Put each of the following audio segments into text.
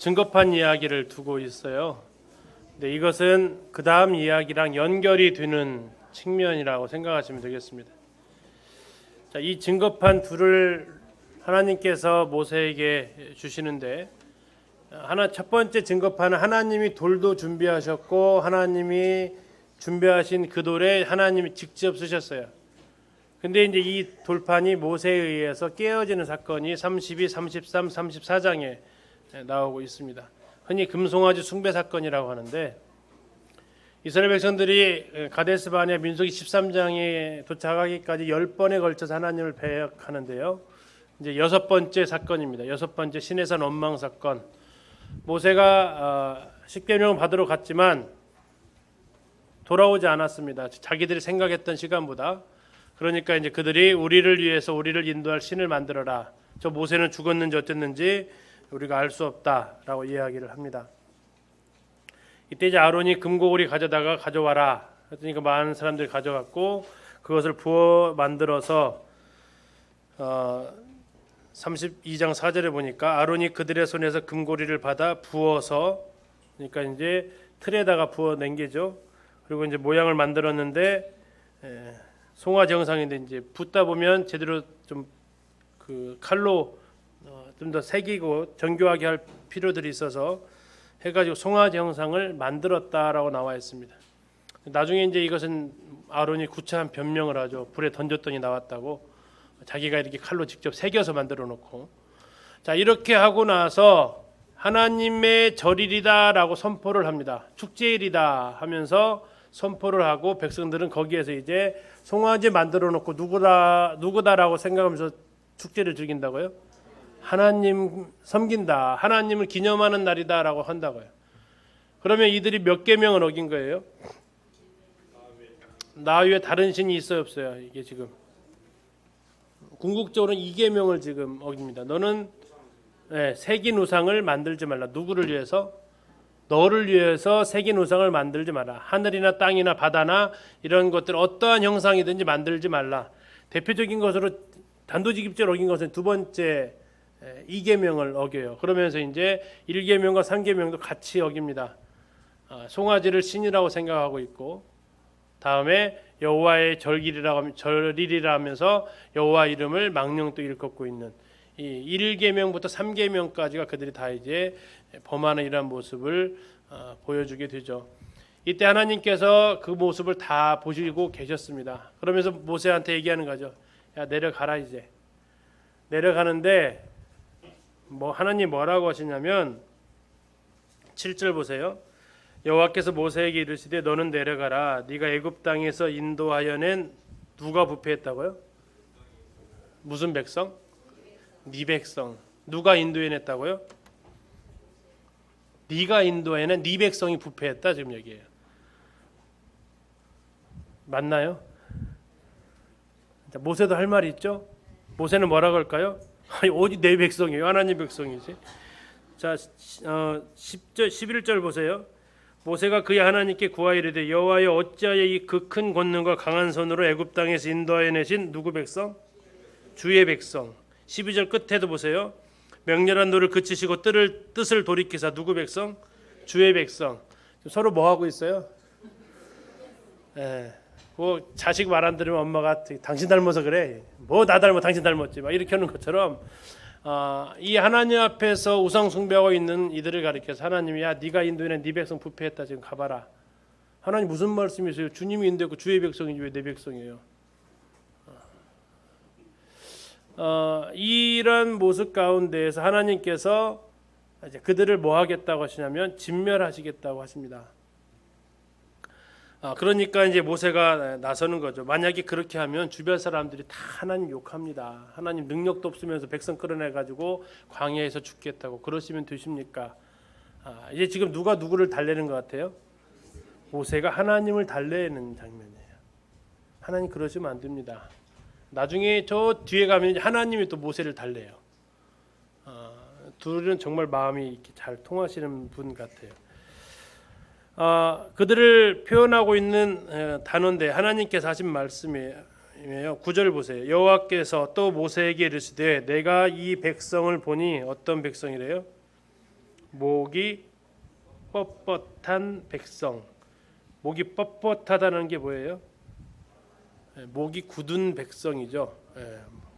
증거판 이야기를 두고 있어요. 근데 이것은 그 다음 이야기랑 연결이 되는 측면이라고 생각하시면 되겠습니다. 자, 이 증거판 둘을 하나님께서 모세에게 주시는데, 첫 번째 증거판은 하나님이 돌도 준비하셨고 하나님이 준비하신 그 돌에 하나님이 직접 쓰셨어요. 근데 이제 이 돌판이 모세에 의해서 깨어지는 사건이 32, 33, 34장에 나오고 있습니다. 흔히 금송아지 숭배 사건이라고 하는데, 이스라엘 백성들이 가데스 바네아 민수기 13장에 도착하기까지 10번에 걸쳐서 하나님을 배역하는데요. 이제 여섯 번째 사건입니다. 여섯 번째 시내산 원망 사건. 모세가 십계명을 받으러 갔지만 돌아오지 않았습니다. 자기들이 생각했던 시간보다. 그러니까 이제 그들이 우리를 위해서 우리를 인도할 신을 만들어라. 저 모세는 죽었는지 어쨌는지 우리가 알 수 없다라고 이야기를 합니다. 이때 이제 아론이 금고구리 가져와라. 그랬더니 그 많은 사람들이 가져갔고 그것을 부어 만들어서 32장 4절에 보니까 아론이 그들의 손에서 금고리를 받아 부어서, 그러니까 이제 틀에다가 부어 남기죠. 그리고 이제 모양을 만들었는데 송아지 형상인데 이제 붓다 보면 제대로 좀 그 칼로 좀 더 새기고 정교하게 할 필요들이 있어서 해가지고 송아지 형상을 만들었다라고 나와 있습니다. 나중에 이제 이것은 아론이 구차한 변명을 하죠. 불에 던졌더니 나왔다고. 자기가 이렇게 칼로 직접 새겨서 만들어 놓고. 자, 이렇게 하고 나서 하나님의 절일이다라고 선포를 합니다. 축제일이다 하면서 선포를 하고 백성들은 거기에서 이제 송아지 만들어 놓고 누구다라고 생각하면서 축제를 즐긴다고요? 하나님 섬긴다. 하나님을 기념하는 날이다라고 한다고요. 그러면 이들이 몇 계명을 어긴 거예요? 나 외에 다른 신이 있어요, 없어요? 이게 지금 궁극적으로는 이 계명을 지금 어깁니다. 너는 새긴 우상을 만들지 말라. 누구를 위해서? 너를 위해서 새긴 우상을 만들지 마라. 하늘이나 땅이나 바다나 이런 것들 어떠한 형상이든지 만들지 말라. 대표적인 것으로 단도직입적으로 어긴 것은 두 번째 이 계명을 어겨요. 그러면서 이제 1계명과 3계명도 같이 어깁니다. 송아지를 신이라고 생각하고 있고, 다음에 여호와의 절일이라 하면서 여호와 이름을 망령또 일컫고 있는 이 1계명부터 3계명까지가 그들이 다 이제 범하는 이러한 모습을 보여주게 되죠. 이때 하나님께서 그 모습을 다 보시고 계셨습니다. 그러면서 모세한테 얘기하는 거죠. 야, 내려가라. 이제 내려가는데 하나님 뭐라고 하시냐면 7절 보세요. 여호와께서 모세에게 이르시되 너는 내려가라. 네가 애굽 땅에서 인도하여 낸 누가 부패했다고요? 무슨 백성? 네 백성. 누가 인도해냈다고요? 네가 인도해낸 네 백성이 부패했다. 지금 얘기해요. 맞나요? 모세도 할 말이 있죠. 모세는 뭐라고 할까요? 아니, 어디 내 백성이에요? 하나님 백성이지. 자, 10절 11절 보세요. 모세가 그의 하나님께 구하여 이르되 여호와여 어찌하여 이 그 큰 권능과 강한 손으로 애굽 땅에서 인도하여 내신 누구 백성? 주의 백성. 12절 끝에도 보세요. 명렬한 노를 그치시고 뜻을 돌이키사 누구 백성? 주의 백성. 서로 뭐 하고 있어요? 그 자식 말 안 들으면 엄마가 당신 닮아서 그래. 뭐 나 닮아 당신 닮았지. 막 이렇게 하는 것처럼 이 하나님 앞에서 우상 숭배하고 있는 이들을 가리켜서 하나님이 야 네가 인도해낸 네 백성 부패했다. 지금 가봐라. 하나님 무슨 말씀이세요? 주님이 인도했고 주의 백성이지 왜 내 백성이에요? 이런 모습 가운데에서 하나님께서 이제 그들을 뭐 하겠다고 하시냐면 진멸하시겠다고 하십니다. 그러니까 이제 모세가 나서는 거죠. 만약에 그렇게 하면 주변 사람들이 다 하나님 욕합니다. 하나님 능력도 없으면서 백성 끌어내 가지고 광야에서 죽겠다고 그러시면 되십니까? 이제 지금 누가 누구를 달래는 것 같아요? 모세가 하나님을 달래는 장면이에요. 하나님 그러시면 안 됩니다. 나중에 저 뒤에 가면 하나님이 또 모세를 달래요. 둘은 정말 마음이 이렇게 잘 통하시는 분 같아요. 그들을 표현하고 있는 단어인데 하나님께서 하신 말씀이에요. 9절 보세요. 여호와께서 또 모세에게 이르시되 내가 이 백성을 보니 어떤 백성이래요? 목이 뻣뻣한 백성. 목이 뻣뻣하다는 게 뭐예요? 목이 굳은 백성이죠.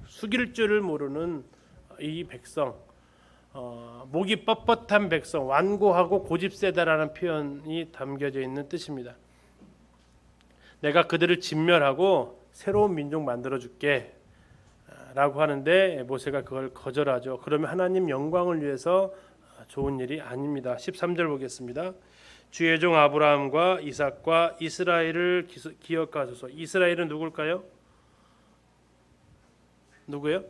숙일 줄을 모르는 이 백성. 목이 뻣뻣한 백성, 완고하고 고집세다라는 표현이 담겨져 있는 뜻입니다. 내가 그들을 진멸하고 새로운 민족 만들어줄게 라고 하는데 모세가 그걸 거절하죠. 그러면 하나님 영광을 위해서 좋은 일이 아닙니다. 13절 보겠습니다. 주의 종 아브라함과 이삭과 이스라엘을 기억하소서. 이스라엘은 누굴까요? 누구요?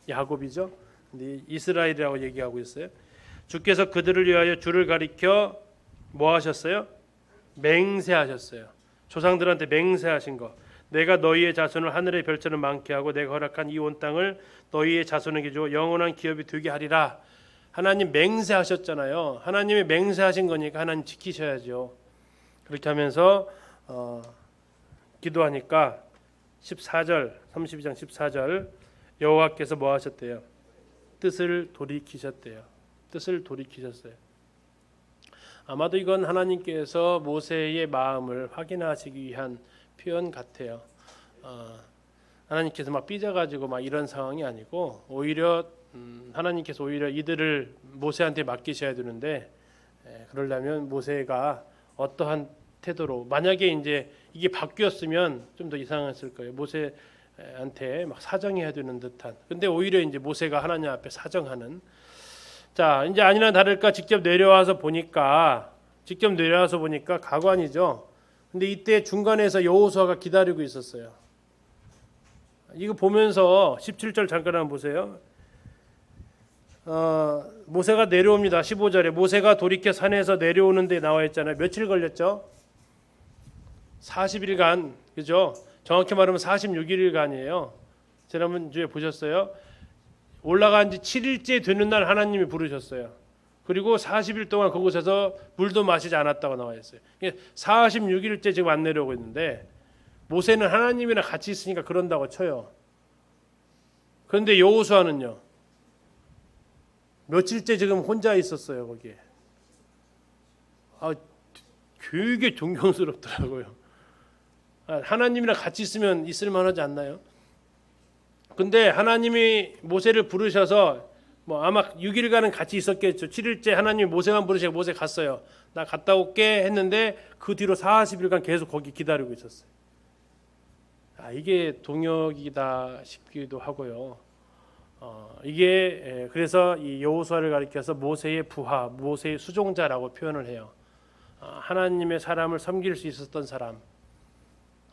야곱이죠. 근데 이스라엘이라고 얘기하고 있어요. 주께서 그들을 위하여 주를 가리켜 뭐 하셨어요? 맹세하셨어요. 조상들한테 맹세하신 거. 내가 너희의 자손을 하늘의 별처럼 많게 하고 내가 허락한 이 온 땅을 너희의 자손에게 주어 영원한 기업이 되게 하리라. 하나님 맹세하셨잖아요. 하나님이 맹세하신 거니까 하나님 지키셔야죠. 그렇게 하면서 기도하니까 14절 32장 14절 여호와께서 뭐 하셨대요? 뜻을 돌이키셨대요. 뜻을 돌이키셨어요. 아마도 이건 하나님께서 모세의 마음을 확인하시기 위한 표현 같아요. 하나님께서 막 삐져가지고 막 이런 상황이 아니고 오히려 하나님께서 오히려 이들을 모세한테 맡기셔야 되는데 그러려면 모세가 어떠한 태도로 만약에 이제 이게 바뀌었으면 좀 더 이상했을 거예요. 모세한테 막 사정해야 되는 듯한. 근데 오히려 이제 모세가 하나님 앞에 사정하는. 자 이제 아니나 다를까 직접 내려와서 보니까 가관이죠. 근데 이때 중간에서 여호수아가 기다리고 있었어요. 이거 보면서 17절 잠깐 한번 보세요. 모세가 내려옵니다. 15절에 모세가 돌이켜 산에서 내려오는 데 나와 있잖아요. 며칠 걸렸죠? 40일간. 그죠? 정확히 말하면 46일간이에요. 지난주에 보셨어요? 올라간 지 7일째 되는 날 하나님이 부르셨어요. 그리고 40일 동안 그곳에서 물도 마시지 않았다고 나와 있어요. 46일째 지금 안 내려오고 있는데 모세는 하나님이랑 같이 있으니까 그런다고 쳐요. 그런데 여호수아는요. 며칠째 지금 혼자 있었어요 거기에. 되게 존경스럽더라고요. 하나님이랑 같이 있으면 있을만하지 않나요? 근데 하나님이 모세를 부르셔서 뭐 아마 6일간은 같이 있었겠죠. 7일째 하나님이 모세만 부르시고 모세 갔어요. 나 갔다 올게 했는데 그 뒤로 40일간 계속 거기 기다리고 있었어요. 이게 동역이다 싶기도 하고요. 이게 그래서 이 여호수아를 가리켜서 모세의 부하, 모세의 수종자라고 표현을 해요. 하나님의 사람을 섬길 수 있었던 사람.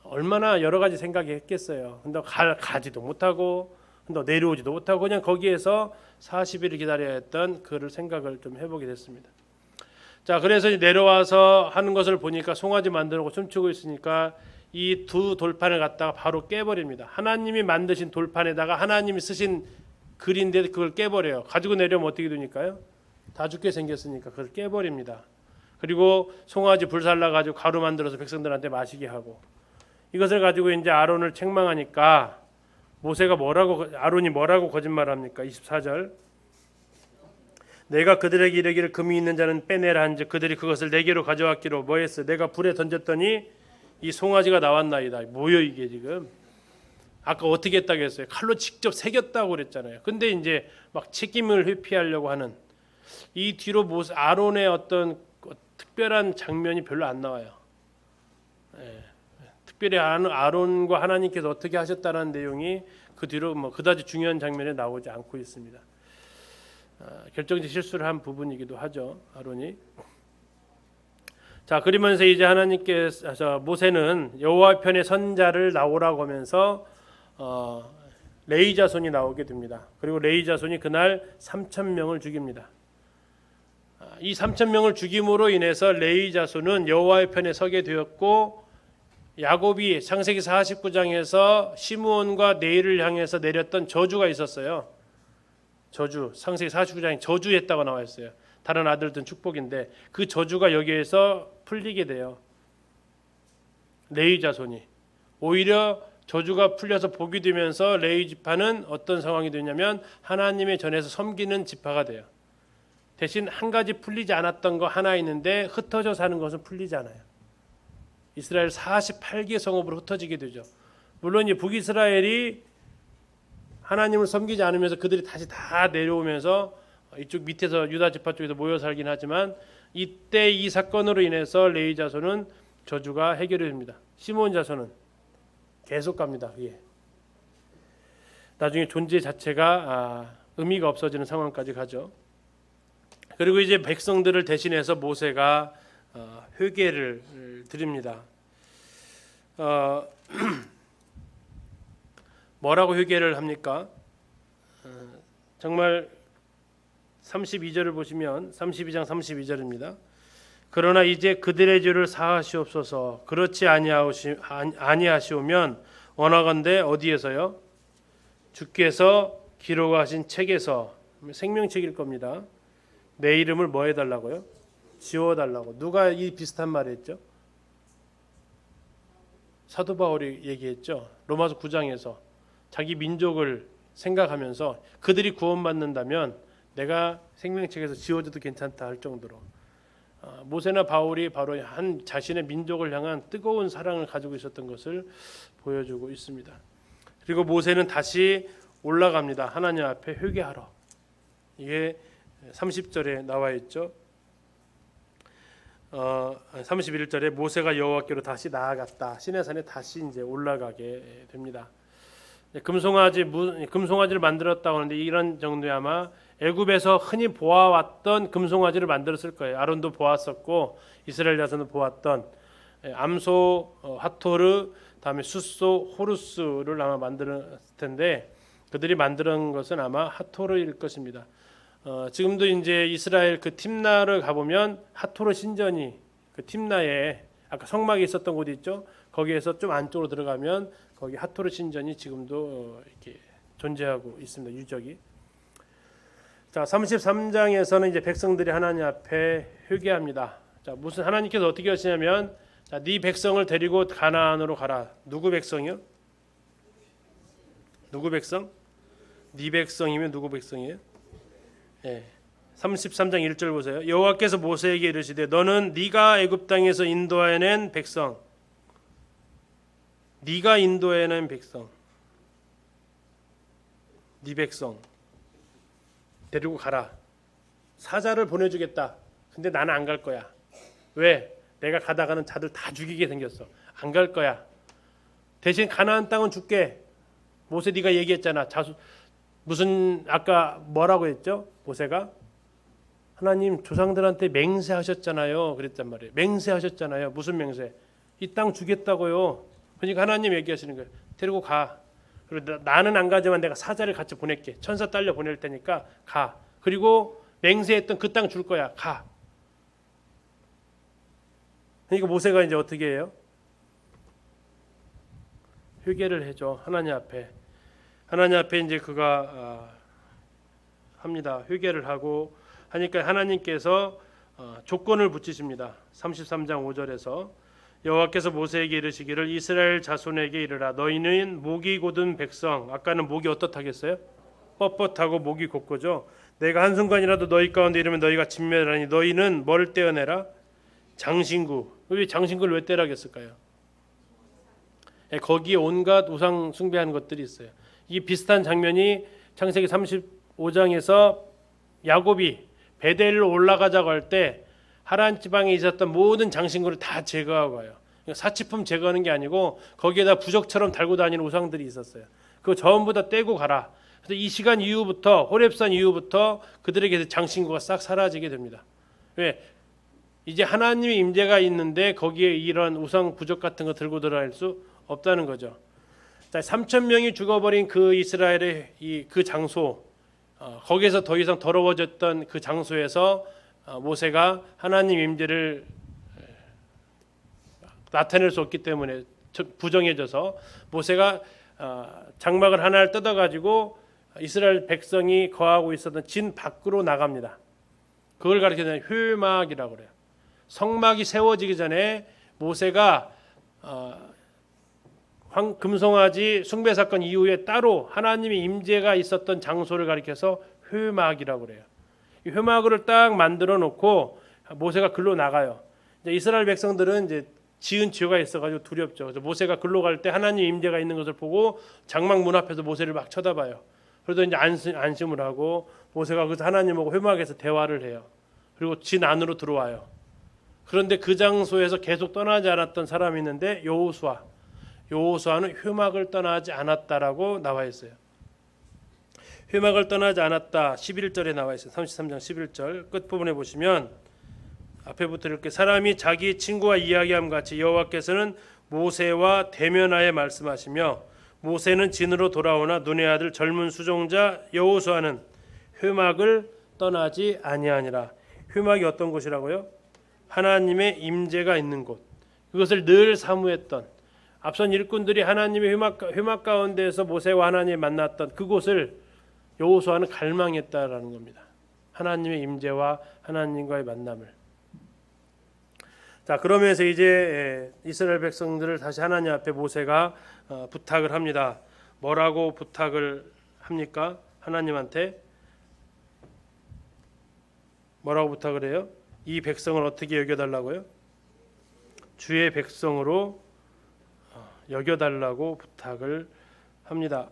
얼마나 여러 가지 생각했겠어요. 근데 가지도 못하고, 내려오지도 못하고 그냥 거기에서 40일을 기다려야 했던 그를 생각을 좀 해보게 됐습니다. 자, 그래서 내려와서 하는 것을 보니까 송아지 만들고 춤추고 있으니까 이 두 돌판을 갖다가 바로 깨버립니다. 하나님이 만드신 돌판에다가 하나님이 쓰신 글인데 그걸 깨버려요. 가지고 내려오면 어떻게 되니까요? 다 죽게 생겼으니까 그걸 깨버립니다. 그리고 송아지 불살라 가지고 가루 만들어서 백성들한테 마시게 하고, 이것을 가지고 이제 아론을 책망하니까 아론이 뭐라고 거짓말합니까? 24절. 내가 그들에게 이르기를 금이 있는 자는 빼내라 한즉 그들이 그것을 내게로 가져왔기로 뭐했어? 내가 불에 던졌더니 이 송아지가 나왔나이다. 뭐요 이게 지금? 아까 어떻게 했다고 했어요? 칼로 직접 새겼다고 그랬잖아요. 근데 이제 막 책임을 회피하려고 하는 이 뒤로 아론의 어떤 특별한 장면이 별로 안 나와요. 특별히 아론과 하나님께서 어떻게 하셨다는 내용이 그 뒤로 그다지 중요한 장면에 나오지 않고 있습니다. 결정적 실수를 한 부분이기도 하죠, 아론이. 자, 그러면서 이제 모세는 여호와 편의 선자를 나오라고 하면서 레위 자손이 나오게 됩니다. 그리고 레위 자손이 그날 3,000명을 죽입니다. 이 3,000명을 죽임으로 인해서 레위 자손은 여호와의 편에 서게 되었고, 야곱이 창세기 49장에서 시므온과 네일을 향해서 내렸던 저주가 있었어요. 저주, 창세기 49장에 저주했다고 나와 있어요. 다른 아들들은 축복인데 그 저주가 여기에서 풀리게 돼요. 레위 자손이 오히려 저주가 풀려서 복이 되면서 레위 지파는 어떤 상황이 되냐면 하나님의 전에서 섬기는 지파가 돼요. 대신 한 가지 풀리지 않았던 거 하나 있는데 흩어져 사는 것은 풀리지 않아요. 이스라엘 48개 성읍으로 흩어지게 되죠. 물론 이제 북이스라엘이 하나님을 섬기지 않으면서 그들이 다시 다 내려오면서 이쪽 밑에서 유다 지파 쪽에서 모여 살긴 하지만 이때 이 사건으로 인해서 레위 자손은 저주가 해결이 됩니다. 시몬 자손은 계속 갑니다. 예. 나중에 존재 자체가 의미가 없어지는 상황까지 가죠. 그리고 이제 백성들을 대신해서 모세가 회개를 드립니다. 뭐라고 회개를 합니까? 정말 32절을 보시면 32장 32절입니다. 그러나 이제 그들의 죄를 사하시옵소서. 그렇지 아니하시오면 원하건대 어디에서요? 주께서 기록하신 책에서, 생명책일 겁니다. 내 이름을 뭐 해달라고요? 지워달라고. 누가 이 비슷한 말을 했죠? 사도 바울이 얘기했죠. 로마서 9장에서 자기 민족을 생각하면서 그들이 구원받는다면 내가 생명책에서 지워줘도 괜찮다 할 정도로 모세나 바울이 바로 한 자신의 민족을 향한 뜨거운 사랑을 가지고 있었던 것을 보여주고 있습니다. 그리고 모세는 다시 올라갑니다. 하나님 앞에 회개하러. 이게 30절에 나와 있죠. 31절에 모세가 여호와께로 다시 나아갔다. 시내산에 다시 이제 올라가게 됩니다. 금송아지를 만들었다고 하는데 이런 정도에 아마 애굽에서 흔히 보아왔던 금송아지를 만들었을 거예요. 아론도 보았었고 이스라엘 자손도 보았던 암소, 하토르, 다음에 숫소, 호루스를 아마 만들었을 텐데 그들이 만드는 것은 아마 하토르일 것입니다. 지금도 이제 이스라엘 그 팀나를 가보면 하토르 신전이 그 팀나에 아까 성막이 있었던 곳이 있죠. 거기에서 좀 안쪽으로 들어가면 거기 하토르 신전이 지금도 이렇게 존재하고 있습니다. 유적이. 자, 33장에서는 이제 백성들이 하나님 앞에 회개합니다. 자, 무슨 하나님께서 어떻게 하시냐면 자, 네 백성을 데리고 가나안으로 가라. 누구 백성이요? 누구 백성? 네 백성이면 누구 백성이에요? 예. 33장 1절 보세요. 여호와께서 모세에게 이르시되 너는 네가 애굽 땅에서 인도하여낸 백성, 네가 인도해낸 백성, 네 백성 데리고 가라. 사자를 보내주겠다. 근데 나는 안 갈 거야. 왜? 내가 가다가는 자들 다 죽이게 생겼어. 안 갈 거야. 대신 가나안 땅은 줄게. 모세 네가 얘기했잖아. 무슨 아까 뭐라고 했죠? 모세가 하나님 조상들한테 맹세하셨잖아요. 그랬단 말이에요. 맹세하셨잖아요. 무슨 맹세? 이 땅 주겠다고요. 그러니까 하나님 얘기하시는 거예요. 데리고 가. 그리고 나는 안 가지만 내가 사자를 같이 보낼게. 천사 딸려 보낼 테니까 가. 그리고 맹세했던 그 땅 줄 거야. 가. 그러니까 모세가 이제 어떻게 해요? 회개를 해줘. 하나님 앞에. 하나님 앞에 이제 그가 합니다. 회개를 하고 하니까 하나님께서 조건을 붙이십니다. 33장 5절에서 여호와께서 모세에게 이르시기를 이스라엘 자손에게 이르라 너희는 목이 곧은 백성. 아까는 목이 어떻다겠어요? 뻣뻣하고 목이 곧고죠. 내가 한순간이라도 너희 가운데 이르면 너희가 진멸하니 너희는 뭘 떼어내라? 장신구. 왜 장신구를 왜 떼라겠을까요? 거기에 온갖 우상 숭배하는 것들이 있어요. 이 비슷한 장면이 창세기 35장에서 야곱이 베델로 올라가자고 할 때 하란 지방에 있었던 모든 장신구를 다 제거하고 와요. 사치품 제거하는 게 아니고 거기에다 부적처럼 달고 다니는 우상들이 있었어요. 그거 전부 다 떼고 가라. 그래서 이 시간 이후부터 호렙산 이후부터 그들에게 장신구가 싹 사라지게 됩니다. 왜? 이제 하나님의 임재가 있는데 거기에 이런 우상 부적 같은 거 들고 들어갈 수 없다는 거죠. 3,000명이 죽어버린 그 이스라엘의 그 장소, 거기에서 더 이상 더러워졌던 그 장소에서 모세가 하나님 임재를 나타낼 수 없기 때문에 부정해져서 모세가 장막을 하나를 뜯어가지고 이스라엘 백성이 거하고 있었던 진 밖으로 나갑니다. 그걸 가리키는 회막이라고 그래요. 성막이 세워지기 전에 모세가 금송아지 숭배 사건 이후에 따로 하나님의 임재가 있었던 장소를 가리켜서 회막이라고 그래요. 이 회막을 딱 만들어 놓고 모세가 글로 나가요. 이제 이스라엘 백성들은 이제 지은 죄가 있어가지고 두렵죠. 그래서 모세가 글로 갈 때 하나님 임재가 있는 것을 보고 장막 문 앞에서 모세를 막 쳐다봐요. 그래도 이제 안심을 하고 모세가 그래서 하나님하고 회막에서 대화를 해요. 그리고 진 안으로 들어와요. 그런데 그 장소에서 계속 떠나지 않았던 사람이 있는데 여호수아는 회막을 떠나지 않았다라고 나와 있어요. 회막을 떠나지 않았다 11절에 나와 있어요. 33장 11절 끝부분에 보시면 앞에부터 이렇게 사람이 자기 친구와 이야기함 같이 여호와께서는 모세와 대면하여 말씀하시며 모세는 진으로 돌아오나 눈의 아들 젊은 수종자 여호수아는 회막을 떠나지 아니하니라. 회막이 어떤 곳이라고요? 하나님의 임재가 있는 곳. 그것을 늘 사모했던 앞선 일꾼들이 하나님의 회막 가운데에서 모세와 하나님이 만났던 그곳을 여호수아는 갈망했다라는 겁니다. 하나님의 임재와 하나님과의 만남을. 자, 그러면서 이제 이스라엘 백성들을 다시 하나님 앞에 모세가 부탁을 합니다. 뭐라고 부탁을 합니까? 하나님한테 뭐라고 부탁을 해요? 이 백성을 어떻게 여겨달라고요? 주의 백성으로 여겨달라고 부탁을 합니다.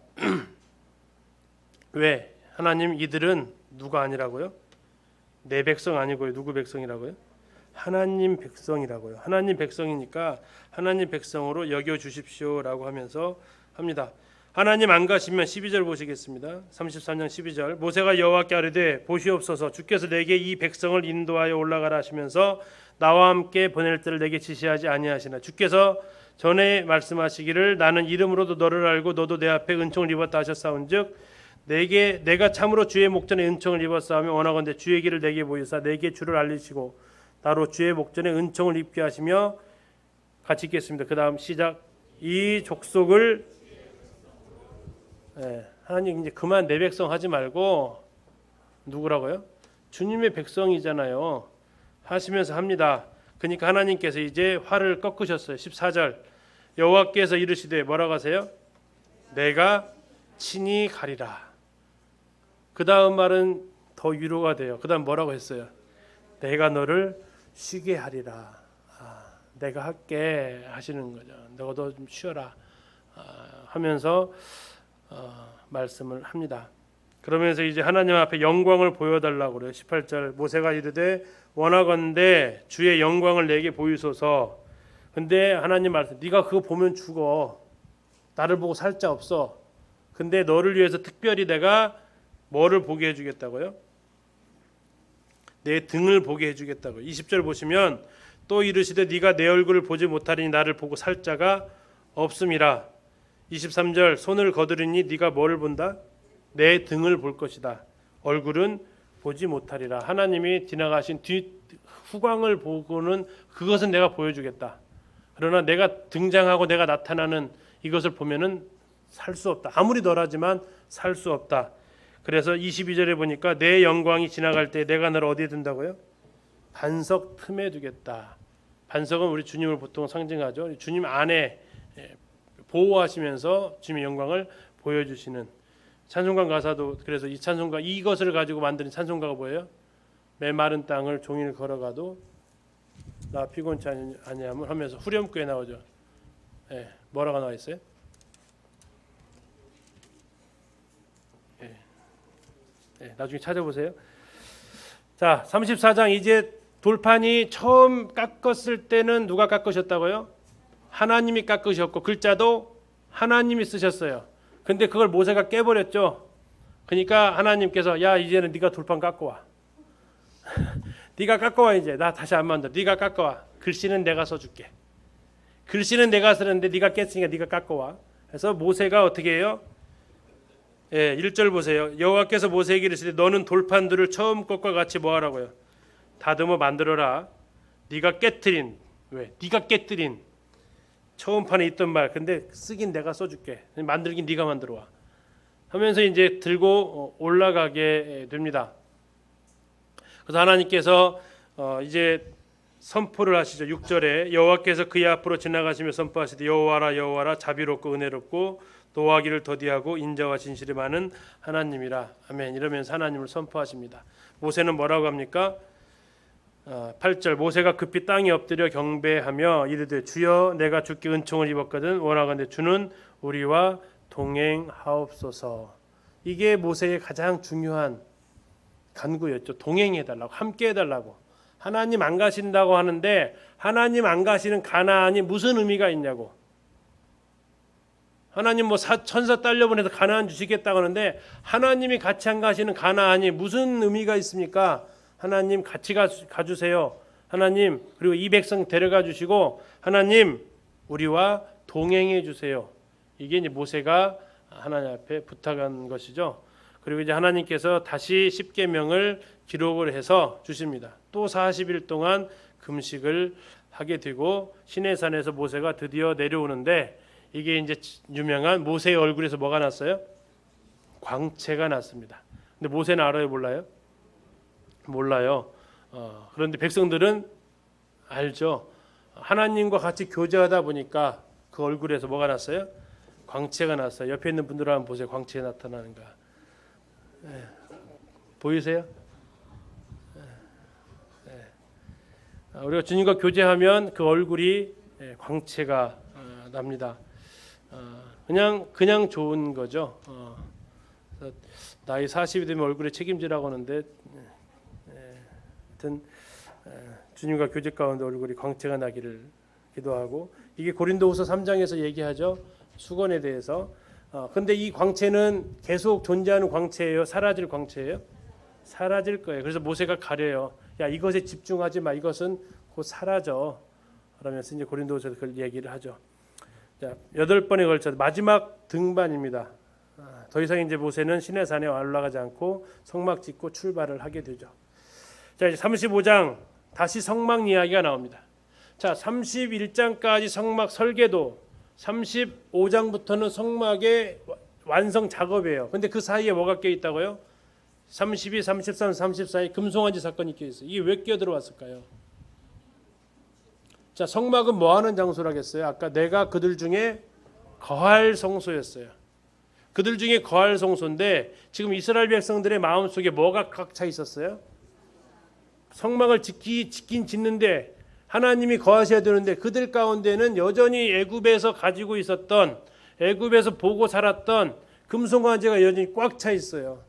왜? 하나님 이들은 누가 아니라고요? 내 백성 아니고요. 누구 백성이라고요? 하나님 백성이라고요. 하나님 백성이니까 하나님 백성으로 여겨주십시오라고 하면서 합니다. 하나님 안 가시면 12절 보시겠습니다. 33장 12절 모세가 여호와께 아뢰되 보시옵소서 주께서 내게 이 백성을 인도하여 올라가라 하시면서 나와 함께 보낼 때를 내게 지시하지 아니하시나 주께서 전에 말씀하시기를 나는 이름으로도 너를 알고 너도 내 앞에 은총을 입었다 하셨사온즉 내가 참으로 주의 목전에 은총을 입었사오며 원하건대 주의 길을 내게 보이사 내게 주를 알리시고 나로 주의 목전에 은총을 입게 하시며 같이 읽겠습니다. 그 다음 시작. 이 족속을 하나님 이제 그만 내 백성 하지 말고 누구라고요? 주님의 백성이잖아요. 하시면서 합니다. 그러니까 하나님께서 이제 화를 꺾으셨어요. 14절 여호와께서 이르시되 뭐라고 하세요? 내가 친히 가리라. 그 다음 말은 더 위로가 돼요. 그 다음 뭐라고 했어요? 내가 너를 쉬게 하리라. 내가 할게 하시는 거죠. 너도 좀 쉬어라 하면서 말씀을 합니다. 그러면서 이제 하나님 앞에 영광을 보여달라고 그래요. 18절 모세가 이르되 원하건대 주의 영광을 내게 보이소서. 근데 하나님 말씀 네가 그거 보면 죽어. 나를 보고 살 자 없어. 근데 너를 위해서 특별히 내가 뭐를 보게 해주겠다고요? 내 등을 보게 해주겠다고요. 20절 보시면 또 이르시되 네가 내 얼굴을 보지 못하리니 나를 보고 살 자가 없음이라. 23절 손을 거두리니 네가 뭐를 본다? 내 등을 볼 것이다. 얼굴은 보지 못하리라. 하나님이 지나가신 후광을 보고는 그것은 내가 보여주겠다. 그러나 내가 등장하고 내가 나타나는 이것을 보면은 살 수 없다. 아무리 널하지만 살 수 없다. 그래서 22절에 보니까 내 영광이 지나갈 때 내가 너를 어디에 둔다고요? 반석 틈에 두겠다. 반석은 우리 주님을 보통 상징하죠. 주님 안에 보호하시면서 주님의 영광을 보여주시는 찬송가 가사도 그래서 이 찬송가 이것을 가지고 만드는 찬송가가 뭐예요? 메마른 땅을 종일 걸어가도 나 피곤치 아니함을 하면서 후렴구에 나오죠. 뭐라고 나와 있어요? 나중에 찾아보세요. 자, 34장 이제 돌판이 처음 깎았을 때는 누가 깎으셨다고요? 하나님이 깎으셨고 글자도 하나님이 쓰셨어요. 근데 그걸 모세가 깨버렸죠. 그러니까 하나님께서 야 이제는 네가 돌판 깎아와. 네가 깎아와 이제. 나 다시 안 만들어. 네가 깎아와. 글씨는 내가 써줄게. 글씨는 내가 쓰는데 네가 깼으니까 네가 깎아와. 그래서 모세가 어떻게 해요? 1절 보세요. 여호와께서 모세에게 이르시되 너는 돌판들을 처음 것과 같이 뭐하라고요? 다듬어 만들어라. 네가 깨트린 왜? 네가 깨트린 처음 판에 있던 말. 근데 쓰긴 내가 써줄게. 만들긴 네가 만들어와. 하면서 이제 들고 올라가게 됩니다. 그래서 하나님께서 이제 선포를 하시죠. 6절에 여호와께서 그의 앞으로 지나가시며 선포하시되 여호와라 여호와라 자비롭고 은혜롭고 노하기를 더디하고 인자와 진실이 많은 하나님이라. 아멘. 이러면서 하나님을 선포하십니다. 모세는 뭐라고 합니까? 8절 모세가 급히 땅에 엎드려 경배하며 이르되 주여 내가 주께 은총을 입었거든 원하건대 주는 우리와 동행하옵소서. 이게 모세의 가장 중요한 간구였죠. 동행해달라고, 함께해달라고. 하나님 안 가신다고 하는데 하나님 안 가시는 가나안이 무슨 의미가 있냐고. 하나님 뭐 천사 딸려보내서 가나안 주시겠다고 하는데 하나님이 같이 안 가시는 가나안이 무슨 의미가 있습니까? 하나님 같이 가주세요. 하나님 그리고 이 백성 데려가 주시고 하나님 우리와 동행해 주세요. 이게 이제 모세가 하나님 앞에 부탁한 것이죠. 그리고 이제 하나님께서 다시 십계명을 기록을 해서 주십니다. 또 40일 동안 금식을 하게 되고 시내산에서 모세가 드디어 내려오는데 이게 이제 유명한 모세의 얼굴에서 뭐가 났어요? 광채가 났습니다. 근데 모세는 알아요, 몰라요? 몰라요. 그런데 백성들은 알죠. 하나님과 같이 교제하다 보니까 그 얼굴에서 뭐가 났어요? 광채가 났어요. 옆에 있는 분들 한번 보세요. 광채가 나타나는가. 보이세요? 우리가 주님과 교제하면 그 얼굴이 광채가 납니다. 그냥 좋은 거죠. 나이 40이 되면 얼굴에 책임지라고 하는데 하여튼 주님과 교제 가운데 얼굴이 광채가 나기를 기도하고 이게 고린도후서 3장에서 얘기하죠. 수건에 대해서. 근데 이 광채는 계속 존재하는 광채예요? 사라질 광채예요? 사라질 거예요. 그래서 모세가 가려요. 야 이것에 집중하지 마. 이것은 곧 사라져. 그러면서 이제 고린도후서에서 그걸 얘기를 하죠. 자, 8번에 걸쳐 마지막 등반입니다. 더 이상 이제 모세는 시내산에 올라가지 않고 성막 짓고 출발을 하게 되죠. 자, 이제 35장 다시 성막 이야기가 나옵니다. 자, 31장까지 성막 설계도, 35장부터는 성막의 완성 작업이에요. 근데 그 사이에 뭐가 껴 있다고요? 32, 33, 34에 금송아지 사건이 껴 있어요. 이게 왜 끼어 들어왔을까요? 자, 성막은 뭐 하는 장소라겠어요? 아까 내가 그들 중에 거할 성소였어요. 그들 중에 거할 성소인데 지금 이스라엘 백성들의 마음속에 뭐가 꽉 차 있었어요? 성막을 짓긴 짓는데 하나님이 거하셔야 되는데 그들 가운데는 여전히 애굽에서 가지고 있었던, 애굽에서 보고 살았던 금송아지가 여전히 꽉 차 있어요.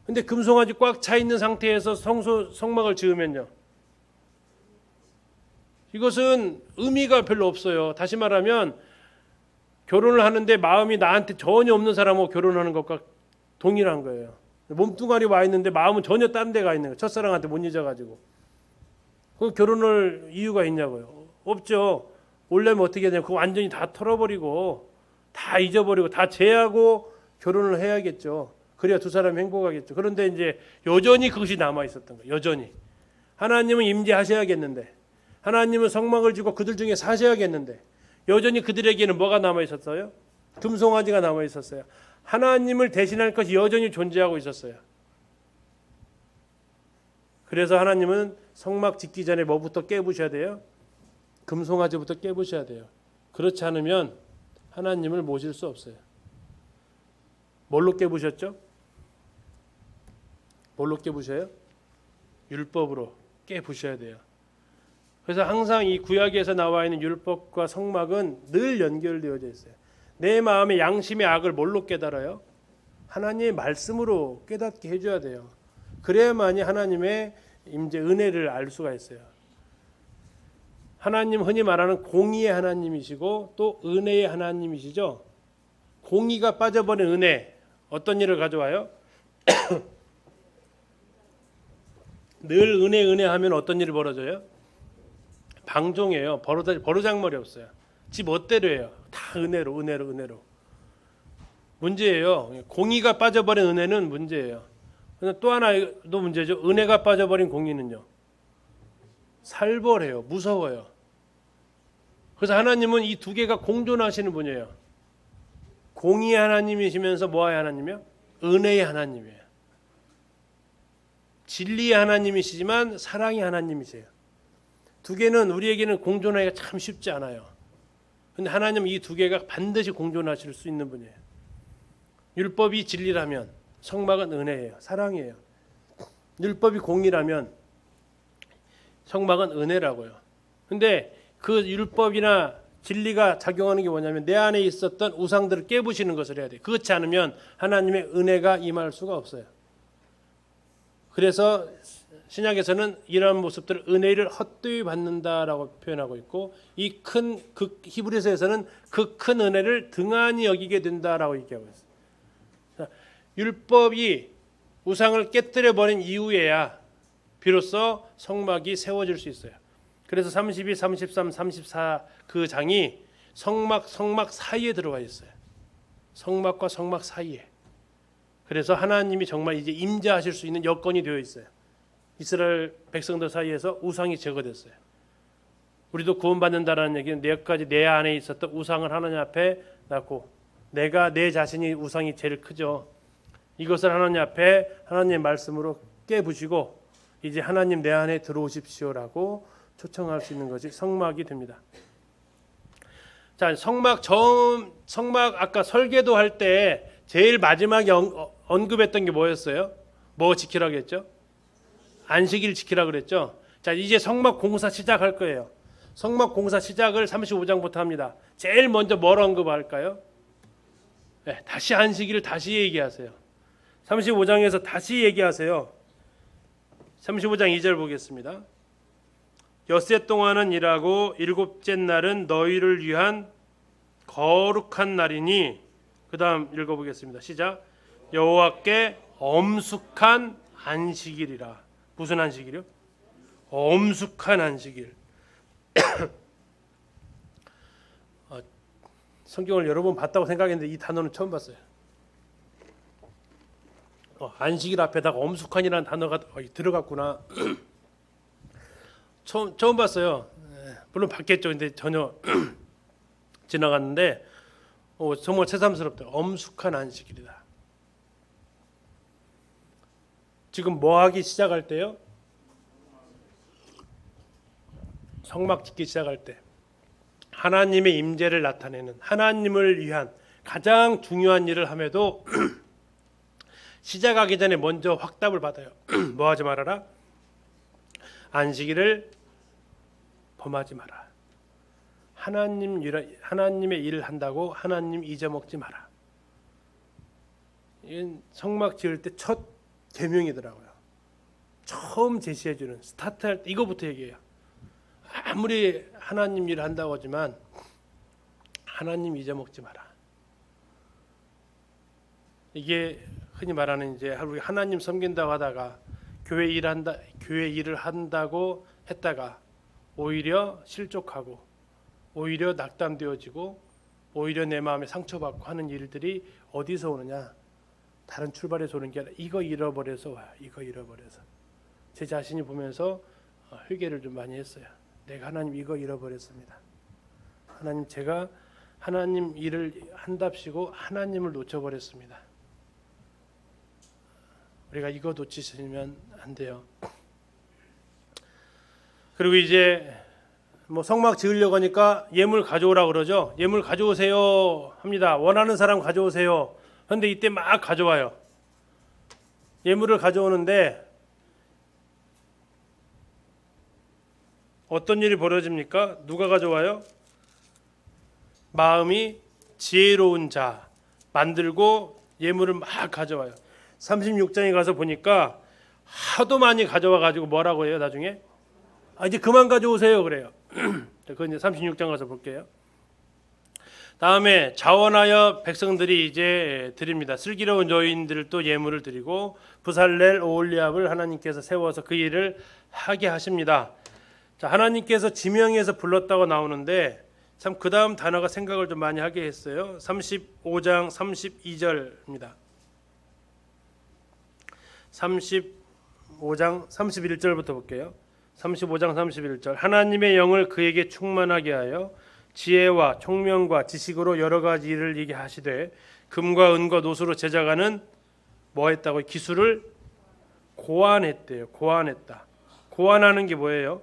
근데 금송아지 꽉 차 있는 상태에서 성막을 지으면요, 이것은 의미가 별로 없어요. 다시 말하면 결혼을 하는데 마음이 나한테 전혀 없는 사람하고 결혼하는 것과 동일한 거예요. 몸뚱아리 와 있는데 마음은 전혀 다른 데 가 있는 거예요. 첫사랑한테 못 잊어가지고. 그 결혼할 이유가 있냐고요? 없죠. 올려면 어떻게 되냐? 그거 완전히 다 털어버리고 다 잊어버리고 다 제하고 결혼을 해야겠죠. 그래야 두 사람이 행복하겠죠. 그런데 이제 여전히 그것이 남아 있었던 거예요. 여전히 하나님은 임재하셔야겠는데, 하나님은 성막을 지고 그들 중에 사셔야겠는데 여전히 그들에게는 뭐가 남아 있었어요? 금송아지가 남아 있었어요. 하나님을 대신할 것이 여전히 존재하고 있었어요. 그래서 하나님은 성막 짓기 전에 뭐부터 깨부셔야 돼요? 금송아지부터 깨부셔야 돼요. 그렇지 않으면 하나님을 모실 수 없어요. 뭘로 깨부셨죠? 뭘로 깨부셔요? 율법으로 깨부셔야 돼요. 그래서 항상 이 구약에서 나와 있는 율법과 성막은 늘 연결되어져 있어요. 내 마음의 양심의 악을 뭘로 깨달아요? 하나님의 말씀으로 깨닫게 해줘야 돼요. 그래야만이 하나님의 임재 은혜를 알 수가 있어요. 하나님 흔히 말하는 공의의 하나님이시고 또 은혜의 하나님이시죠. 공의가 빠져버린 은혜, 어떤 일을 가져와요? 늘 은혜 하면 어떤 일이 벌어져요? 방종이에요. 버르장머리 없어요. 지 멋대로 해요. 다 은혜로. 문제예요. 공의가 빠져버린 은혜는 문제예요. 또 하나도 문제죠. 은혜가 빠져버린 공의는요, 살벌해요. 무서워요. 그래서 하나님은 이 두 개가 공존하시는 분이에요. 공의의 하나님이시면서 뭐의 하나님이요? 은혜의 하나님이에요. 진리의 하나님이시지만 사랑의 하나님이세요. 두 개는 우리에게는 공존하기가 참 쉽지 않아요. 그런데 하나님은 이 두 개가 반드시 공존하실 수 있는 분이에요. 율법이 진리라면 성막은 은혜예요. 사랑이에요. 율법이 공의라면 성막은 은혜라고요. 근데 그 율법이나 진리가 작용하는 게 뭐냐면 내 안에 있었던 우상들을 깨부시는 것을 해야 돼. 그렇지 않으면 하나님의 은혜가 임할 수가 없어요. 그래서 신약에서는 이러한 모습들을 은혜를 헛되이 받는다라고 표현하고 있고, 이 큰 히브리서에서는 그 큰 은혜를 등한히 여기게 된다라고 얘기하고 있어요. 율법이 우상을 깨뜨려 버린 이후에야 비로소 성막이 세워질 수 있어요. 그래서 32, 33, 34 그 장이 성막 사이에 들어가 있어요. 성막과 성막 사이에. 그래서 하나님이 정말 이제 임재하실 수 있는 여건이 되어 있어요. 이스라엘 백성들 사이에서 우상이 제거됐어요. 우리도 구원받는다라는 얘기는 내까지 내 안에 있었던 우상을 하나님 앞에 놨고, 내가 내 자신이 우상이 제일 크죠. 이것을 하나님 앞에 하나님의 말씀으로 깨부시고 이제 하나님 내 안에 들어오십시오라고 초청할 수 있는 것이 성막이 됩니다. 자, 성막 아까 설계도 할 때 제일 마지막에 언급했던 게 뭐였어요? 뭐 지키라고 했죠? 안식일 지키라고 그랬죠. 자, 이제 성막 공사 시작할 거예요. 성막 공사 시작을 35장부터 합니다. 제일 먼저 뭘 언급할까요? 네, 다시 안식일을 다시 얘기하세요. 35장에서 다시 얘기하세요. 35장 2절 보겠습니다. 엿새 동안은 일하고 일곱째 날은 너희를 위한 거룩한 날이니, 그 다음 읽어보겠습니다. 시작. 여호와께 엄숙한 안식일이라. 무슨 안식일이요? 엄숙한 안식일. 성경을 여러 번 봤다고 생각했는데 이 단어는 처음 봤어요. 안식일 앞에다가 엄숙한이라는 단어가 들어갔구나. 처음 봤어요. 물론 봤겠죠. 근데 전혀 지나갔는데 정말 새삼스럽다. 엄숙한 안식일이다. 지금 뭐 하기 시작할 때요? 성막 짓기 시작할 때 하나님의 임재를 나타내는, 하나님을 위한 가장 중요한 일을 함에도 시작하기 전에 먼저 확답을 받아요. 뭐 하지 말아라? 안식일을 범하지 마라. 하나님의 일을 한다고 하나님 잊어먹지 마라. 이건 성막 지을 때 첫 계명이더라고요. 처음 제시해주는, 스타트할 때 이거부터 얘기해요. 아무리 하나님 일을 한다고 하지만 하나님 잊어먹지 마라. 이게 흔히 말하는 이제 하나님 섬긴다고 하다가 교회 일을 한다고 했다가 오히려 실족하고 오히려 낙담되어지고 오히려 내 마음에 상처받고 하는 일들이 어디서 오느냐? 다른 출발에서 오는 게 아니라 이거 잃어버려서 와요. 이거 잃어버려서. 제 자신이 보면서 회개를 좀 많이 했어요. 내가 하나님 이거 잃어버렸습니다. 하나님, 제가 하나님 일을 한답시고 하나님을 놓쳐버렸습니다. 우리가 이거 놓치시면 안 돼요. 그리고 이제 뭐 성막 지으려고 하니까 예물 가져오라 그러죠. 예물 가져오세요 합니다. 원하는 사람 가져오세요. 그런데 이때 막 가져와요. 예물을 가져오는데 어떤 일이 벌어집니까? 누가 가져와요? 마음이 지혜로운 자 만들고 예물을 막 가져와요. 36장에 가서 보니까 하도 많이 가져와 가지고 뭐라고 해요? 나중에 이제 그만 가져오세요 그래요. 그건 이제 36장 가서 볼게요. 다음에 자원하여 백성들이 이제 드립니다. 슬기로운 여인들을 또 예물을 드리고 부살렐 오홀리압을 하나님께서 세워서 그 일을 하게 하십니다. 자, 하나님께서 지명해서 불렀다고 나오는데 참 그 다음 단어가 생각을 좀 많이 하게 했어요. 35장 32절입니다. 35장 31절부터 볼게요. 35장 31절. 하나님의 영을 그에게 충만하게 하여 지혜와 총명과 지식으로 여러 가지 일을 이게 하시되 금과 은과 노수로 제작하는 뭐 했다고? 기술을 고안했대요. 고안했다. 고안하는 게 뭐예요?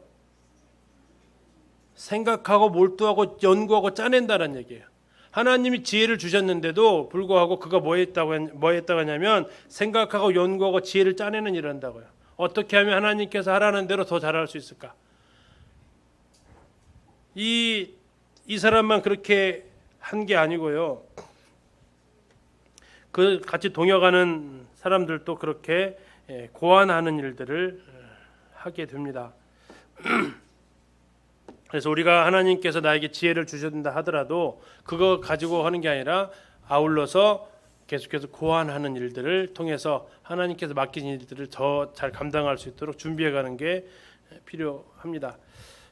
생각하고 몰두하고 연구하고 짜낸다는 얘기예요. 하나님이 지혜를 주셨는데도 불구하고 그가 뭐 했다고 하냐면 생각하고 연구하고 지혜를 짜내는 일을 한다고요. 어떻게 하면 하나님께서 하라는 대로 더 잘할 수 있을까? 이 사람만 그렇게 한 게 아니고요. 그 같이 동역하는 사람들도 그렇게 고안하는 일들을 하게 됩니다. 그래서 우리가 하나님께서 나에게 지혜를 주셨다 하더라도 그거 가지고 하는 게 아니라 아울러서 계속해서 고안하는 일들을 통해서 하나님께서 맡긴 일들을 더 잘 감당할 수 있도록 준비해 가는 게 필요합니다.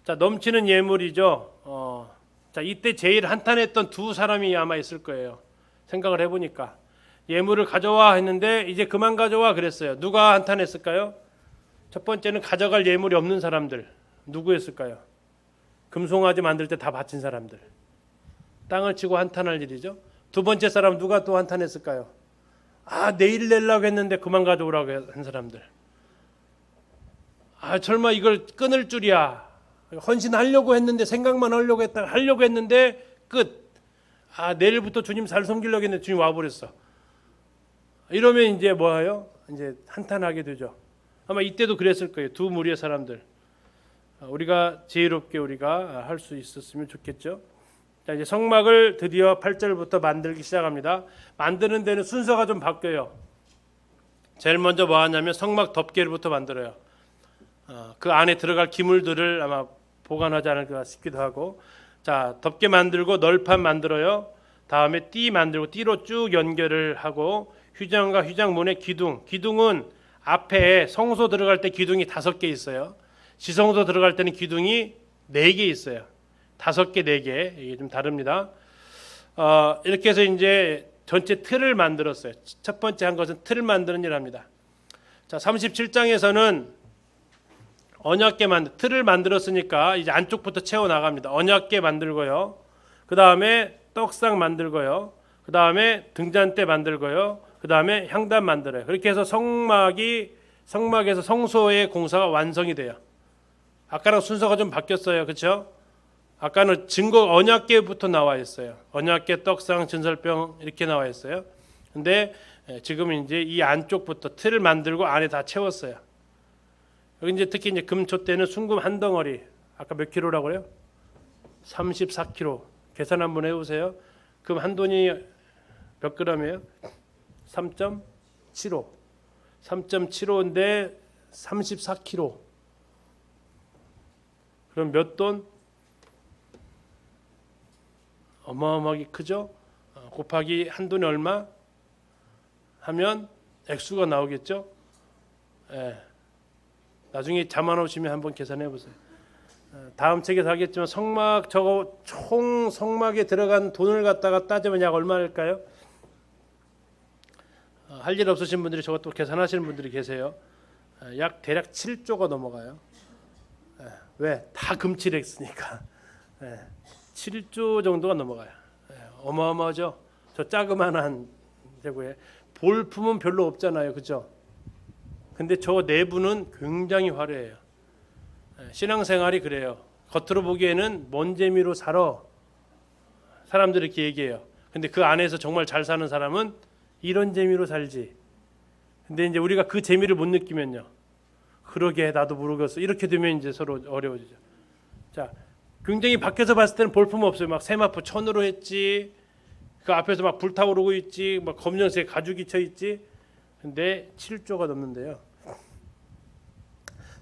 자, 넘치는 예물이죠. 자, 이때 제일 한탄했던 두 사람이 아마 있을 거예요. 생각을 해보니까 예물을 가져와 했는데 이제 그만 가져와 그랬어요. 누가 한탄했을까요? 첫 번째는 가져갈 예물이 없는 사람들. 누구였을까요? 금송아지 만들 때 다 바친 사람들. 땅을 치고 한탄할 일이죠. 두 번째 사람 누가 또 한탄했을까요? 내일 내려고 했는데 그만 가져오라고 한 사람들. 설마 이걸 끊을 줄이야. 헌신하려고 했는데 생각만 하려고 했는데 끝. 내일부터 주님 잘 섬기려고 했는데 주님 와버렸어. 이러면 이제 뭐예요? 이제 한탄하게 되죠. 아마 이때도 그랬을 거예요. 두 무리의 사람들. 우리가 지혜롭게 우리가 할 수 있었으면 좋겠죠. 자, 이제 성막을 드디어 8절부터 만들기 시작합니다. 만드는 데는 순서가 좀 바뀌어요. 제일 먼저 뭐 하냐면 성막 덮개부터 만들어요. 그 안에 들어갈 기물들을 아마 보관하지 않을까 싶기도 하고, 자, 덮개 만들고 널판 만들어요. 다음에 띠 만들고 띠로 쭉 연결을 하고 휘장과 휘장문의 기둥은 앞에 성소 들어갈 때 기둥이 5개 있어요. 지성소 들어갈 때는 기둥이 4개 있어요. 5개, 4개. 이게 좀 다릅니다. 이렇게 해서 이제 전체 틀을 만들었어요. 첫 번째 한 것은 틀을 만드는 일을 합니다. 자, 37장에서는 틀을 만들었으니까 이제 안쪽부터 채워 나갑니다. 언약궤 만들고요. 그 다음에 떡상 만들고요. 그 다음에 등잔대 만들고요. 그 다음에 향단 만들어요. 그렇게 해서 성막에서 성소의 공사가 완성이 돼요. 아까랑 순서가 좀 바뀌었어요. 그렇죠? 아까는 언약궤부터 나와 있어요. 언약궤, 떡상, 진설병 이렇게 나와 있어요. 근데 지금 이제 이 안쪽부터 틀을 만들고 안에 다 채웠어요. 여기 이제 특히 이제 금초 때는 순금 한 덩어리. 아까 몇 킬로라고 그래요? 34kg. 계산 한번 해보세요. 금 한 돈이 몇 그램이에요? 3.75. 3.75인데 34kg. 그럼 몇 돈? 어마어마하게 크죠? 곱하기 한 돈이 얼마? 하면 액수가 나오겠죠? 예. 나중에 자만 오시면 한번 계산해 보세요. 다음 책에서 하겠지만 총 성막에 들어간 돈을 갖다가 따지면 약 얼마일까요? 할 일 없으신 분들이 저것도 계산하시는 분들이 계세요. 약 대략 7조가 넘어가요. 왜? 다 금칠했으니까. 7조 정도가 넘어가요. 어마어마하죠. 저 자그마한 대구에 볼품은 별로 없잖아요, 그렇죠? 근데 저 내부는 굉장히 화려해요. 신앙생활이 그래요. 겉으로 보기에는 뭔 재미로 살아? 사람들이 이렇게 얘기해요. 근데 그 안에서 정말 잘 사는 사람은 이런 재미로 살지. 근데 이제 우리가 그 재미를 못 느끼면요. 그러게 나도 모르겠어. 이렇게 되면 이제 서로 어려워지죠. 자, 굉장히 밖에서 봤을 때는 볼품 없어요. 막 세마포 천으로 했지. 그 앞에서 막 불타오르고 있지. 막 검정색 가죽이 쳐 있지. 근데 7조가 넘는데요.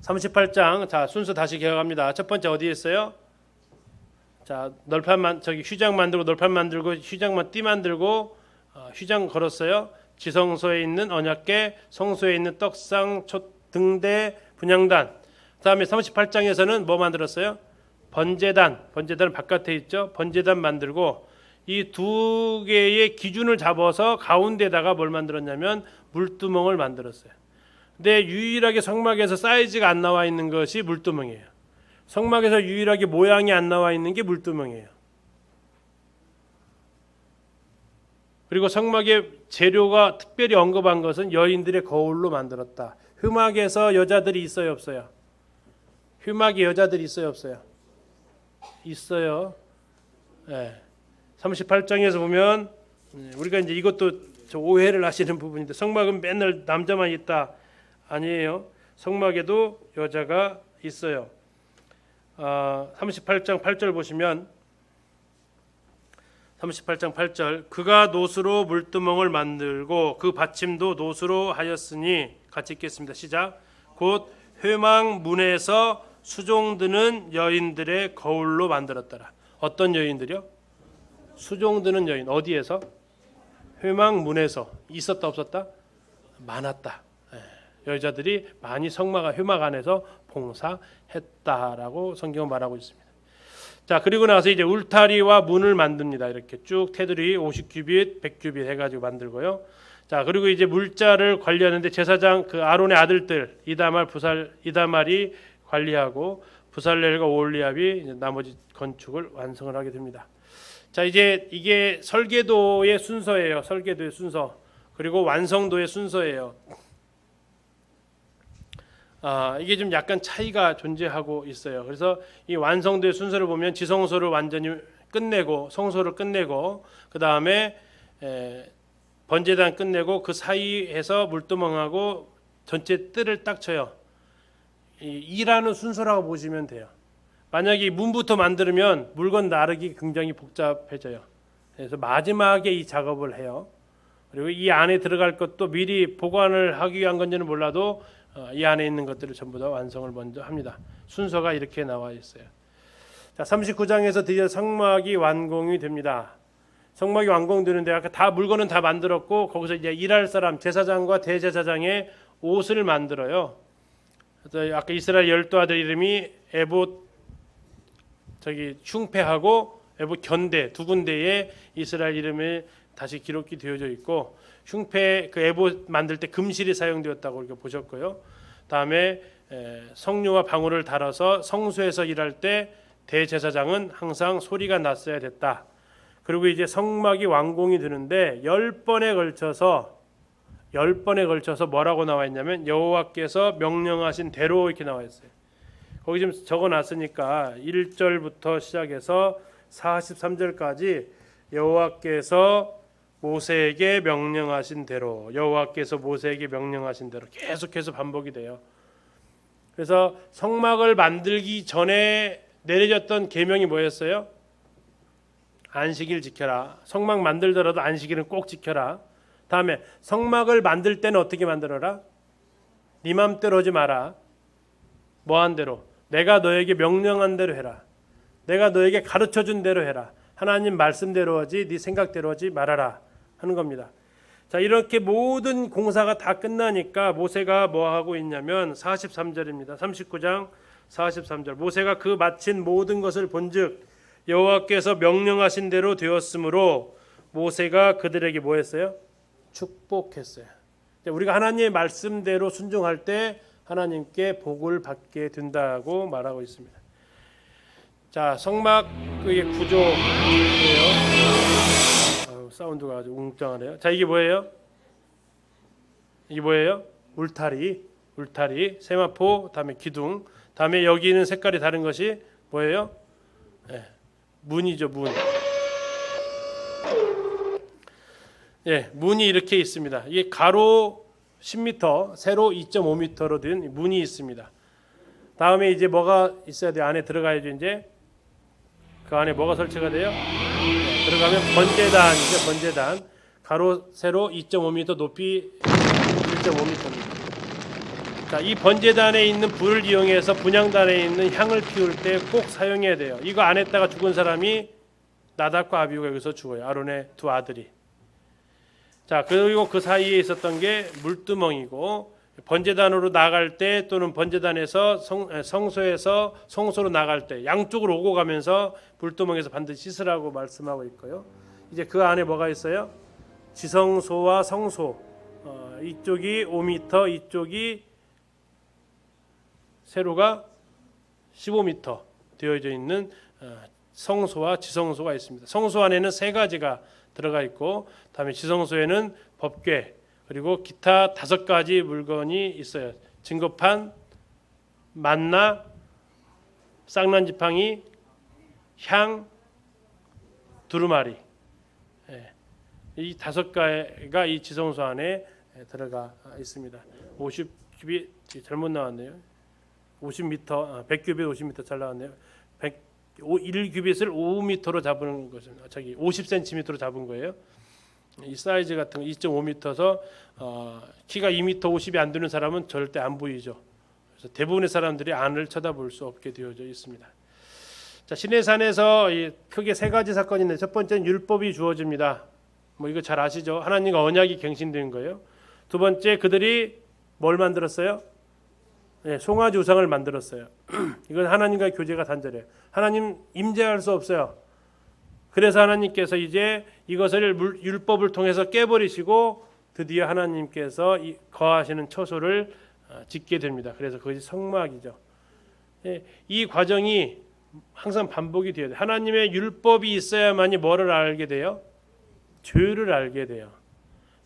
38장. 자, 순서 다시 기억합니다. 첫 번째 어디에 있어요? 자, 휘장 만들고 널판 만들고 휘장만 띠 만들고 휘장 걸었어요. 지성소에 있는 언약궤, 성소에 있는 떡상, 등대, 분향단. 그다음에 38장에서는 뭐 만들었어요? 번제단은 바깥에 있죠. 번제단 만들고 이 두 개의 기준을 잡아서 가운데다가 뭘 만들었냐면 물두멍을 만들었어요. 근데 유일하게 성막에서 사이즈가 안 나와 있는 것이 물두멍이에요. 성막에서 유일하게 모양이 안 나와 있는 게 물두멍이에요. 그리고 성막의 재료가 특별히 언급한 것은 여인들의 거울로 만들었다. 휘막에서 여자들이 있어요, 없어요? 휘막에 여자들이 있어요, 없어요? 있어요. 38장에서 보면 우리가 이제 이것도 오해를 하시는 부분인데 성막은 맨날 남자만 있다. 아니에요. 성막에도 여자가 있어요. 38장 8절 보시면 38장 8절 그가 노수로 물두멍을 만들고 그 받침도 노수로 하였으니 같이 읽겠습니다. 시작. 곧 회막 문에서 수종드는 여인들의 거울로 만들었더라. 어떤 여인들이요? 수종드는 여인. 어디에서? 회막 문에서. 있었다 없었다? 많았다. 여자들이 많이 회막 안에서 봉사했다라고 성경은 말하고 있습니다. 자, 그리고 나서 이제 울타리와 문을 만듭니다. 이렇게 쭉 테두리 50규빗, 100규빗 해가지고 만들고요. 자, 그리고 이제 물자를 관리하는데 제사장 그 아론의 아들들 이다말이 관리하고 부살렐과 오홀리압이 나머지 건축을 완성을 하게 됩니다. 자, 이제 이게 설계도의 순서예요. 설계도의 순서. 그리고 완성도의 순서예요. 이게 좀 약간 차이가 존재하고 있어요. 그래서 이 완성도의 순서를 보면 지성소를 완전히 끝내고 성소를 끝내고 그 다음에 번제단 끝내고 그 사이에서 물두멍하고 전체 뜰을 딱 쳐요. 일하는 순서라고 보시면 돼요. 만약에 문부터 만들면 물건 나르기 굉장히 복잡해져요. 그래서 마지막에 이 작업을 해요. 그리고 이 안에 들어갈 것도 미리 보관을 하기 위한 건지는 몰라도 이 안에 있는 것들을 전부 다 완성을 먼저 합니다. 순서가 이렇게 나와 있어요. 자, 39장에서 드디어 성막이 완공이 됩니다. 성막이 완공되는데 아까 다 물건은 다 만들었고 거기서 이제 일할 사람 제사장과 대제사장의 옷을 만들어요. 그래서 아까 이스라엘 12아들 이름이 에봇 흉패하고 에봇 견대 두 군데에 이스라엘 이름이 다시 기록이 되어져 있고 흉패 그 에봇 만들 때 금실이 사용되었다고 이렇게 보셨고요. 다음에 성류와 방울을 달아서 성소에서 일할 때 대제사장은 항상 소리가 났어야 됐다. 그리고 이제 성막이 완공이 되는데 10번에 걸쳐서 뭐라고 나와 있냐면 여호와께서 명령하신 대로 이렇게 나와 있어요. 거기 좀 적어놨으니까 1절부터 시작해서 43절까지 여호와께서 모세에게 명령하신 대로 여호와께서 모세에게 명령하신 대로 계속해서 반복이 돼요. 그래서 성막을 만들기 전에 내려졌던 계명이 뭐였어요? 안식일 지켜라. 성막 만들더라도 안식일은 꼭 지켜라. 다음에 성막을 만들 때는 어떻게 만들어라? 네 맘대로 하지 마라. 뭐한 대로? 내가 너에게 명령한 대로 해라. 내가 너에게 가르쳐준 대로 해라. 하나님 말씀대로 하지 네 생각대로 하지 말아라 하는 겁니다. 자, 이렇게 모든 공사가 다 끝나니까 모세가 뭐 하고 있냐면 43절입니다. 39장 43절. 모세가 그 마친 모든 것을 본즉 여호와께서 명령하신 대로 되었으므로 모세가 그들에게 뭐 했어요? 축복했어요. 우리가 하나님의 말씀대로 순종할 때 하나님께 복을 받게 된다고 말하고 있습니다. 자, 성막의 구조예요. 사운드가 아주 웅장하네요. 자, 이게 뭐예요? 이게 뭐예요? 울타리, 세마포, 다음에 기둥, 다음에 여기 있는 색깔이 다른 것이 뭐예요? 네, 문이죠, 문. 예, 문이 이렇게 있습니다. 이게 가로 10m, 세로 2.5m로 된 문이 있습니다. 다음에 이제 뭐가 있어야 돼요? 안에 들어가야죠. 이제 그 안에 뭐가 설치가 돼요? 들어가면 번제단이죠. 번제단. 가로 세로 2.5m, 높이 1.5m입니다. 자, 이 번제단에 있는 불을 이용해서 분향단에 있는 향을 피울 때 꼭 사용해야 돼요. 이거 안 했다가 죽은 사람이 나답과 아비후가 여기서 죽어요. 아론의 두 아들이. 자, 그리고 그 사이에 있었던 게 물두멍이고 번제단으로 나갈 때 또는 번제단에서 성소에서 성소로 나갈 때 양쪽으로 오고 가면서 물두멍에서 반드시 씻으라고 말씀하고 있고요. 이제 그 안에 뭐가 있어요? 지성소와 성소. 이쪽이 5m, 이쪽이 세로가 15m 되어져 있는 성소와 지성소가 있습니다. 성소 안에는 세 가지가 들어가 있고, 다음에 지성소에는 법궤 그리고 기타 5가지 물건이 있어요. 증거판, 만나, 쌍난지팡이, 향, 두루마리. 이 5가지가 이 지성소 안에 들어가 있습니다. 100규빗 잘못 나왔네요. 50m, 100규빗 50m 잘 나왔네요. 1규빗을 5m로 잡은 것은 50cm로 잡은 거예요. 이 사이즈 같은 거 2.5m서 키가 2m 50이 안 되는 사람은 절대 안 보이죠. 그래서 대부분의 사람들이 안을 쳐다볼 수 없게 되어져 있습니다. 자, 시내산에서 크게 세 가지 사건이 있는데 첫 번째는 율법이 주어집니다. 뭐 이거 잘 아시죠? 하나님과 언약이 갱신된 거예요. 두 번째 그들이 뭘 만들었어요? 네, 송아지 우상을 만들었어요. 이건 하나님과의 교제가 단절해요. 하나님 임재할 수 없어요. 그래서 하나님께서 이제 이것을 율법을 통해서 깨버리시고 드디어 하나님께서 거하시는 처소를 짓게 됩니다. 그래서 그것이 성막이죠. 이 과정이 항상 반복이 되어야 돼요. 하나님의 율법이 있어야만이 뭐를 알게 돼요? 죄를 알게 돼요.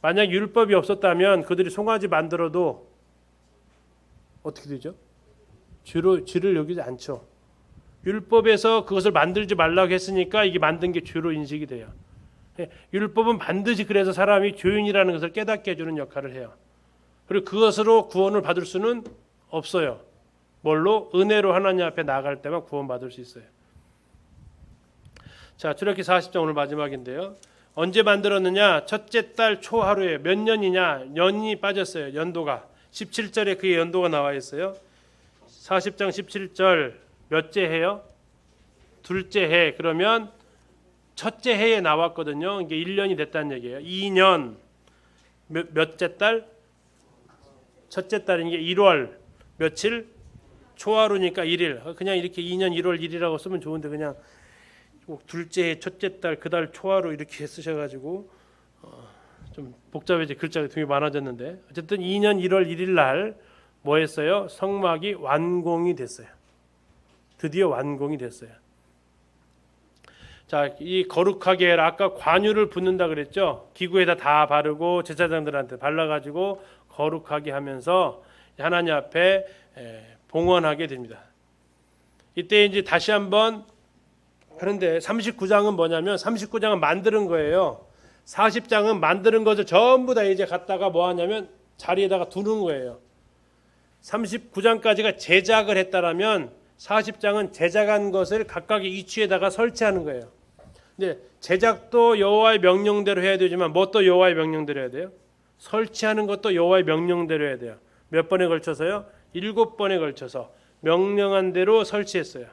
만약 율법이 없었다면 그들이 송아지 만들어도 어떻게 되죠? 죄를 여기지 않죠. 율법에서 그것을 만들지 말라고 했으니까 이게 만든 게 죄로 인식이 돼요. 율법은 반드시 그래서 사람이 죄인이라는 것을 깨닫게 해주는 역할을 해요. 그리고 그것으로 구원을 받을 수는 없어요. 뭘로? 은혜로 하나님 앞에 나아갈 때만 구원받을 수 있어요. 자, 출애굽기 40장 오늘 마지막인데요. 언제 만들었느냐? 첫째 달 초하루에 몇 년이냐? 년이 빠졌어요. 연도가. 17절에 그의 연도가 나와 있어요. 40장 17절 몇째 해요? 둘째 해. 그러면 첫째 해에 나왔거든요. 이게 1년이 됐다는 얘기예요. 2년 몇째 달? 첫째 달인 게 1월 며칠? 초하루니까 1일. 그냥 이렇게 2년 1월 1일이라고 쓰면 좋은데 그냥 둘째 해 첫째 달 그달 초하루 이렇게 쓰셔가지고 좀 복잡해지 글자가 되게 많아졌는데 어쨌든 2년 1월 1일 날 뭐 했어요? 성막이 완공이 됐어요. 드디어 완공이 됐어요. 자, 이 거룩하게 해라. 아까 관유를 붓는다 그랬죠. 기구에다 다 바르고 제사장들한테 발라가지고 거룩하게 하면서 하나님 앞에 봉헌하게 됩니다. 이때 이제 다시 한번 하는데 39장은 뭐냐면 39장은 만드는 거예요. 40장은 만드는 것을 전부 다 이제 갖다가 뭐 하냐면 자리에다가 두는 거예요. 39장까지가 제작을 했다라면 40장은 제작한 것을 각각의 위치에다가 설치하는 거예요. 근데 제작도 여호와의 명령대로 해야 되지만 뭣도 여호와의 명령대로 해야 돼요? 설치하는 것도 여호와의 명령대로 해야 돼요. 몇 번에 걸쳐서요? 7번에 걸쳐서 명령한 대로 설치했어요.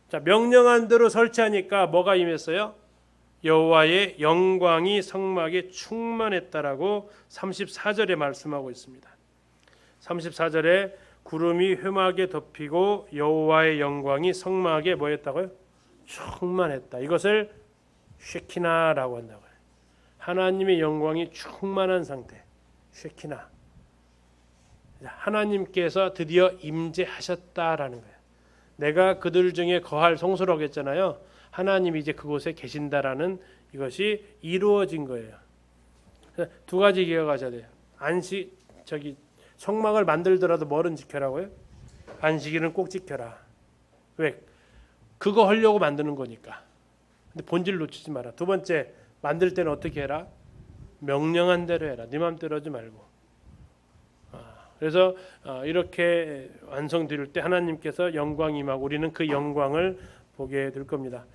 자, 명령한 대로 설치하니까 뭐가 임했어요? 여호와의 영광이 성막에 충만했다라고 34절에 말씀하고 있습니다. 34절에 구름이 회막에 덮이고 여호와의 영광이 성막에 뭐였다고요? 충만했다. 이것을 쉐키나라고 한다고요. 하나님의 영광이 충만한 상태. 쉐키나. 하나님께서 드디어 임재하셨다라는 거예요. 내가 그들 중에 거할 성소라고 했잖아요. 하나님이 이제 그곳에 계신다라는 이것이 이루어진 거예요. 두 가지 기억하셔야 돼요. 성막을 만들더라도 뭐는 지켜라고요? 안식일은 꼭 지켜라. 왜? 그거 하려고 만드는 거니까. 근데 본질 놓치지 마라. 두 번째, 만들 때는 어떻게 해라? 명령한 대로 해라. 네 맘대로 하지 말고. 그래서 이렇게 완성될 때 하나님께서 영광이 임하고 우리는 그 영광을 보게 될 겁니다.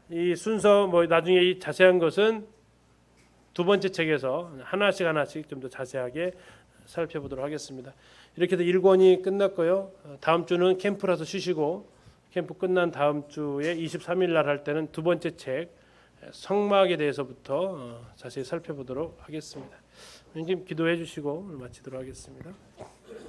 이 순서 나중에 이 자세한 것은 두 번째 책에서 하나씩 좀 더 자세하게 살펴보도록 하겠습니다. 이렇게 해서 1권이 끝났고요. 다음 주는 캠프라서 쉬시고 캠프 끝난 다음 주에 23일 날 할 때는 두 번째 책 성막에 대해서부터 자세히 살펴보도록 하겠습니다. 지금 기도해 주시고 마치도록 하겠습니다.